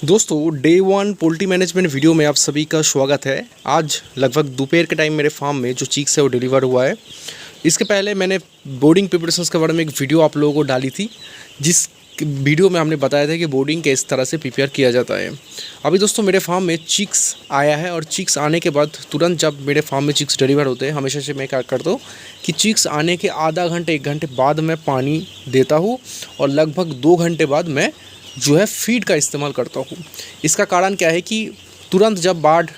दोस्तों day one poultry management video में आप सभी का स्वागत है। आज लगभग दोपहर के टाइम मेरे फार्म में जो चीक्स है वो डिलीवर हुआ है। इसके पहले मैंने बोर्डिंग प्रिपरेशंस के बारे में एक वीडियो आप लोगों को डाली थी, जिस वीडियो में हमने बताया था कि बोर्डिंग के इस तरह से प्रिपेयर किया जाता है। अभी दोस्तों मेरे फार्म में चिक्स आया है और चिक्स आने के बाद तुरंत जब मेरे फार्म में चिक्स डिलीवर होते हैं, हमेशा से मैं क्या करता हूँ कि चिक्स आने के आधा घंटे 1 घंटे बाद मैं पानी देता हूँ और लगभग 2 घंटे बाद मैं जो है फीड का इस्तेमाल करता हूँ। इसका कारण क्या है कि तुरंत जब बाढ़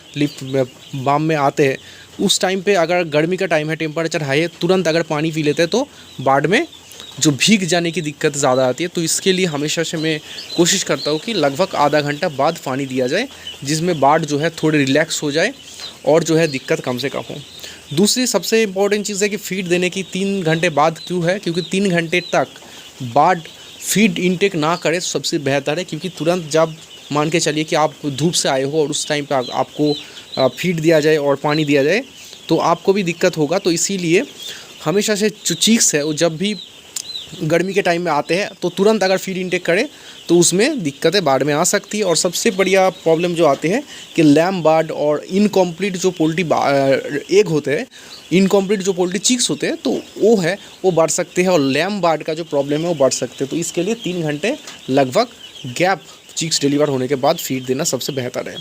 बाम में आते हैं उस टाइम पे अगर गर्मी का टाइम है, टेम्परेचर हाई है, तुरंत अगर पानी पी लेते हैं तो बाढ़ में जो भीग जाने की दिक्कत ज़्यादा आती है। तो इसके लिए हमेशा से मैं कोशिश करता हूँ कि लगभग आधा घंटा बाद पानी दिया जाए, जिसमें बाढ़ जो है थोड़ी रिलैक्स हो जाए और जो है दिक्कत कम से कम हो। दूसरी सबसे इम्पॉर्टेंट चीज़ है कि फ़ीड देने की 3 घंटे बाद क्यों है, क्योंकि 3 घंटे तक बाढ़ फीड इनटेक ना करें तो सबसे बेहतर है। क्योंकि तुरंत जब मान के चलिए कि आप धूप से आए हो और उस टाइम पे आपको फीड दिया जाए और पानी दिया जाए तो आपको भी दिक्कत होगा। तो इसीलिए हमेशा से जो चीक्स है वो जब भी गर्मी के टाइम में आते हैं तो तुरंत अगर फीड इनटेक करें तो उसमें दिक्कतें बाढ़ में आ सकती है। और सबसे बढ़िया प्रॉब्लम जो आते हैं कि लैम बार्ड और इनकम्प्लीट जो पोल्ट्री एग होते हैं, इनकम्प्लीट जो पोल्ट्री चिक्स होते हैं, तो वो बढ़ सकते हैं और लैम बार्ड का जो प्रॉब्लम है वो बढ़ सकते हैं। तो इसके लिए 3 घंटे लगभग गैप चिक्स डिलीवर होने के बाद फीड देना सबसे बेहतर है।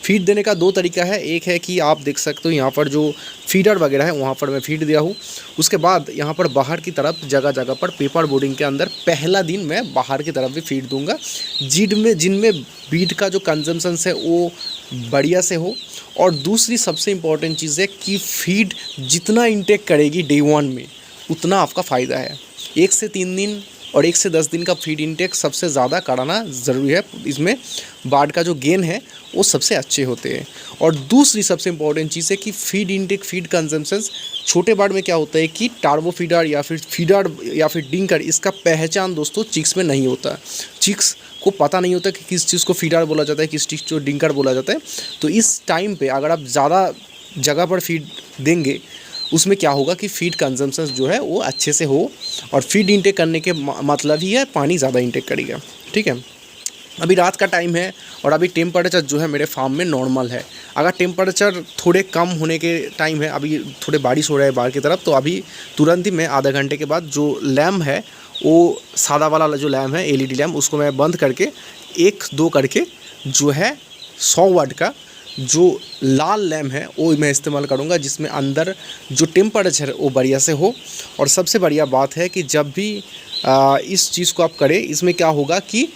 फीड देने का 2 तरीका है। एक है कि आप देख सकते हो यहाँ पर जो फीडर वगैरह है वहाँ पर मैं फीड दिया हूँ। उसके बाद यहाँ पर बाहर की तरफ जगह जगह पर पेपर बोर्डिंग के अंदर पहला दिन मैं बाहर की तरफ भी फीड दूंगा, जिनमें फीड का जो कंजम्पशन है वो बढ़िया से हो। और दूसरी सबसे इम्पॉर्टेंट चीज़ है कि फीड जितना इंटेक करेगी डे 1 में उतना आपका फ़ायदा है। 1 से 3 दिन और 1 से 10 दिन का फीड इंटेक सबसे ज़्यादा कराना ज़रूरी है। इसमें बाढ़ का जो गेन है वो सबसे अच्छे होते हैं। और दूसरी सबसे इम्पॉर्टेंट चीज़ है कि फीड इंटेक, फीड कंजम्पशन छोटे बाढ़ में क्या होता है कि टार्बो फीडर या फिर फीडर या फिर डिंकर, इसका पहचान दोस्तों चिक्स में नहीं होता। चिक्स को पता नहीं होता कि किस चीज़ को फीडर बोला जाता है, किस चीज़ को डिंकर बोला जाता है। तो इस टाइम पे अगर आप ज़्यादा जगह पर फीड देंगे उसमें क्या होगा कि फीड कंजम्पशन जो है वो अच्छे से हो। और फीड इंटेक करने के मतलब ही है पानी ज़्यादा इंटेक करेगा। ठीक है, अभी रात का टाइम है और अभी टेम्परेचर जो है मेरे फार्म में नॉर्मल है। अगर टेम्परेचर थोड़े कम होने के टाइम है, अभी थोड़े बारिश हो रहा है बाहर की तरफ, तो अभी तुरंत ही मैं आधा घंटे के बाद जो लैम्प है वो सादा वाला जो लैम्प है LED लैम्प, उसको मैं बंद करके 1-2 करके जो है 100 वाट का जो लाल लैम्प है वो मैं इस्तेमाल करूँगा, जिसमें अंदर जो टेम्परेचर है वो बढ़िया से हो। और सबसे बढ़िया बात है कि जब भी इस चीज़ को आप करें, इसमें क्या होगा कि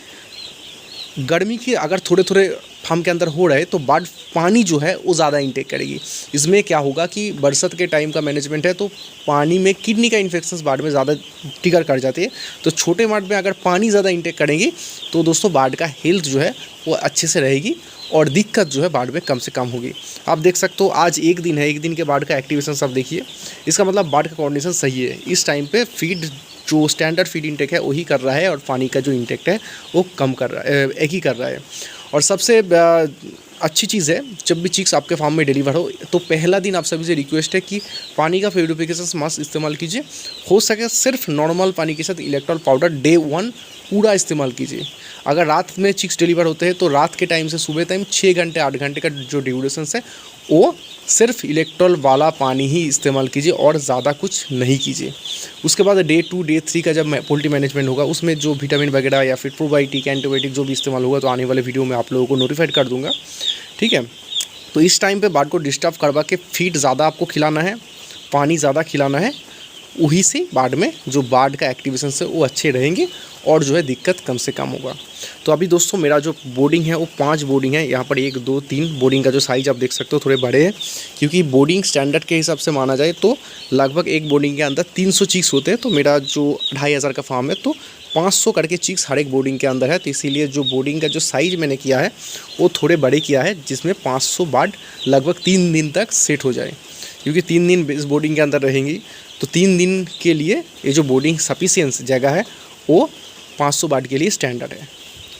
गर्मी की अगर थोड़े थोड़े फार्म के अंदर हो रहे तो बाढ़ पानी जो है वो ज़्यादा इंटेक करेगी। इसमें क्या होगा कि बरसात के टाइम का मैनेजमेंट है तो पानी में किडनी का इन्फेक्शन बाढ़ में ज़्यादा ट्रिगर कर जाती है। तो छोटे बाढ़ में अगर पानी ज़्यादा इंटेक करेंगी तो दोस्तों बाढ़ का हेल्थ जो है वो अच्छे से रहेगी और दिक्कत जो है बाढ़ में कम से कम होगी। आप देख सकते हो आज 1 दिन है, 1 दिन के बाढ़ का एक्टिवेशन सब देखिए, इसका मतलब बाढ़ का कोऑर्डिनेशन सही है। इस टाइम पे फीड जो स्टैंडर्ड फीड इंटेक है वही कर रहा है और पानी का जो इंटेक है वो कम कर रहा है, एक ही कर रहा है। और सबसे अच्छी चीज़ है जब भी चिक्स आपके फार्म में डिलीवर हो तो पहला दिन आप सभी से रिक्वेस्ट है कि पानी का प्यूरिफिकेशन मास्क इस्तेमाल कीजिए। हो सके सिर्फ नॉर्मल पानी के साथ इलेक्ट्रॉल पाउडर डे 1 पूरा इस्तेमाल कीजिए। अगर रात में चिक्स डिलीवर होते हैं तो रात के टाइम से सुबह टाइम 6 घंटे 8 घंटे का जो ड्यूरेशन है वो सिर्फ इलेक्ट्रॉल वाला पानी ही इस्तेमाल कीजिए और ज़्यादा कुछ नहीं कीजिए। उसके बाद डे 2 डे 3 का जब पोल्ट्री मैनेजमेंट होगा उसमें जो विटामिन वगैरह या फिर प्रोबायोटिक एंटीबायोटिक जो भी इस्तेमाल होगा तो आने वाले वीडियो में आप लोगों को नोटिफाइड कर दूंगा। ठीक है, तो इस टाइम पे बाढ़ को डिस्टर्ब करवा के फीड ज़्यादा आपको खिलाना है, पानी ज़्यादा खिलाना है, वही से बाढ़ में जो बाढ़ का एक्टिवेशन से वो अच्छे रहेंगे और जो है दिक्कत कम से कम होगा। तो अभी दोस्तों मेरा जो बोर्डिंग है वो 5 बोर्डिंग है। यहाँ पर 1 2 3 बोर्डिंग का जो साइज़ आप देख सकते हो थोड़े बड़े हैं, क्योंकि बोर्डिंग स्टैंडर्ड के हिसाब से माना जाए तो लगभग एक बोर्डिंग के अंदर 300 चिक्स होते हैं। तो मेरा जो 2500 का फार्म है तो 500 करके चिक्स हर एक बोर्डिंग के अंदर है। तो इसीलिए जो बोर्डिंग का जो साइज़ मैंने किया है वो थोड़े बड़े किया है, जिसमें 500 बाढ़ लगभग 3 दिन तक सेट हो जाए। क्योंकि 3 दिन इस बोर्डिंग के अंदर रहेंगी तो 3 दिन के लिए ये जो बोर्डिंग सफिशिएंस जगह है वो 500 बाढ़ के लिए स्टैंडर्ड है।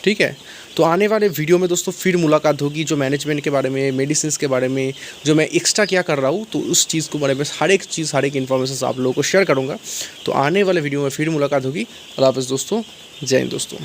ठीक है, तो आने वाले वीडियो में दोस्तों फिर मुलाकात होगी जो मैनेजमेंट के बारे में, मेडिसिन के बारे में, जो मैं एक्स्ट्रा क्या कर रहा हूँ तो उस चीज़ को बारे में हर एक इन्फॉर्मेशन आप लोगों को शेयर करूँगा। तो आने वाले वीडियो में फिर मुलाकात होगी। अल्लाह हाफ़िज़ दोस्तों, जय हिंद दोस्तों।